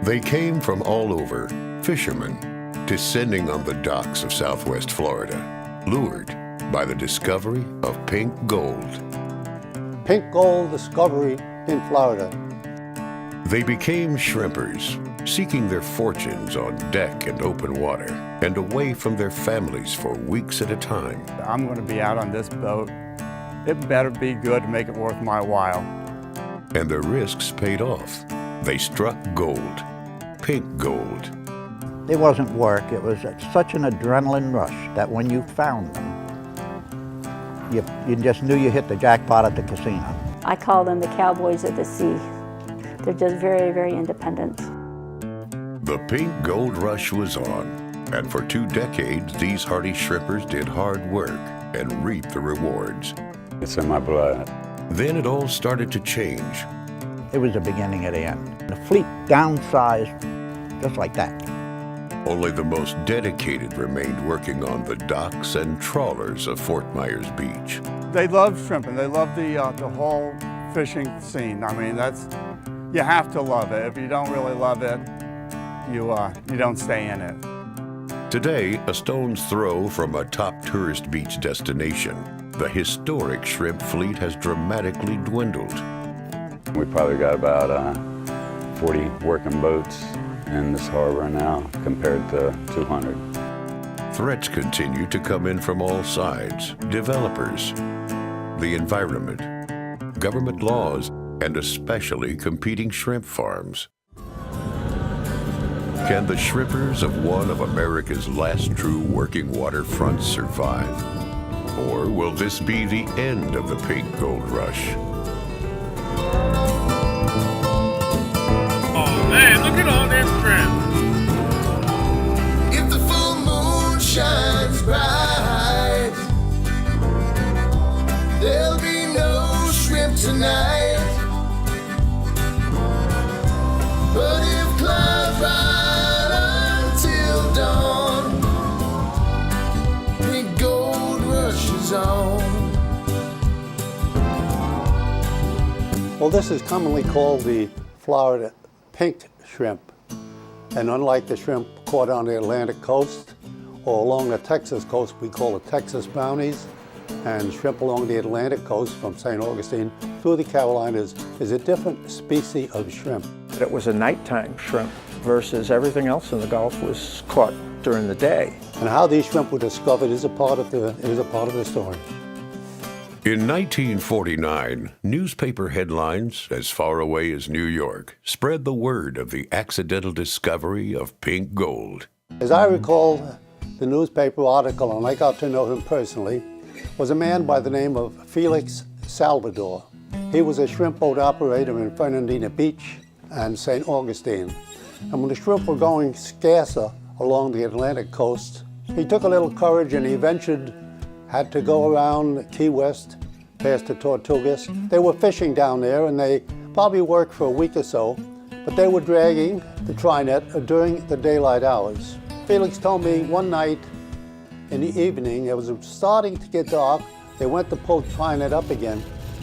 They came from all over, fishermen, descending on the docks of Southwest Florida, lured by the discovery of pink gold. Pink gold discovery in Florida. They became shrimpers, seeking their fortunes on deck and open water, and away from their families for weeks at a time. I'm going to be out on this boat. It better be good to make it worth my while. And the risks paid off. They struck gold, pink gold. It wasn't work, it was such an adrenaline rush that when you found them, you just knew you hit the jackpot at the casino. I call them the cowboys of the sea. They're just very, very independent. The pink gold rush was on, and for 2 decades, these hardy shrimpers did hard work and reaped the rewards. It's in my blood. Then it all started to change. It was the beginning of the end. The fleet downsized just like that. Only the most dedicated remained working on the docks and trawlers of Fort Myers Beach. They love shrimping. They love the whole fishing scene. I mean, you have to love it. If you don't really love it, you don't stay in it. Today, a stone's throw from a top tourist beach destination, the historic shrimp fleet has dramatically dwindled. We probably got about 40 working boats in this harbor now compared to 200. Threats continue to come in from all sides: developers, the environment, government laws, and especially competing shrimp farms. Can the shrimpers of one of America's last true working waterfronts survive? Or will this be the end of the pink gold rush? Oh man, look at all that shrimp! If the full moon shines bright, there'll be no shrimp tonight. But if clouds ride until dawn, pink gold rushes on. Well, this is commonly called the Florida pink shrimp. And unlike the shrimp caught on the Atlantic coast or along the Texas coast, we call it Texas brownies. And shrimp along the Atlantic coast from St. Augustine through the Carolinas is a different species of shrimp. It was a nighttime shrimp versus everything else in the Gulf was caught during the day. And how these shrimp were discovered is a part of the story. In 1949, newspaper headlines as far away as New York spread the word of the accidental discovery of pink gold. As I recall, the newspaper article, and I got to know him personally, was a man by the name of Felix Salvador. He was a shrimp boat operator in Fernandina Beach and St. Augustine. And when the shrimp were going scarcer along the Atlantic coast, he took a little courage and he had to go around Key West, past the Tortugas. They were fishing down there and they probably worked for a week or so, but they were dragging the tri-net during the daylight hours. Felix told me one night in the evening, it was starting to get dark, they went to pull the tri-net up again,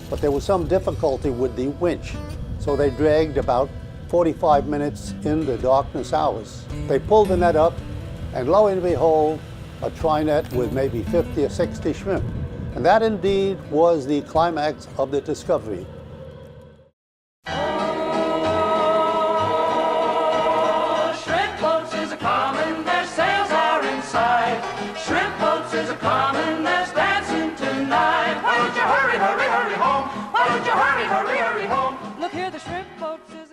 but there was some difficulty with the winch. So they dragged about 45 minutes in the darkness hours. They pulled the net up, and lo and behold, a tri-net with maybe 50 or 60 shrimp. And that indeed was the climax of the discovery. Shrimp boats is a common, their sails are inside. Shrimp boats is a common, there's dancing tonight. Why don't you hurry, hurry, hurry home? Why don't you hurry, hurry, hurry home? Look here, the shrimp boats is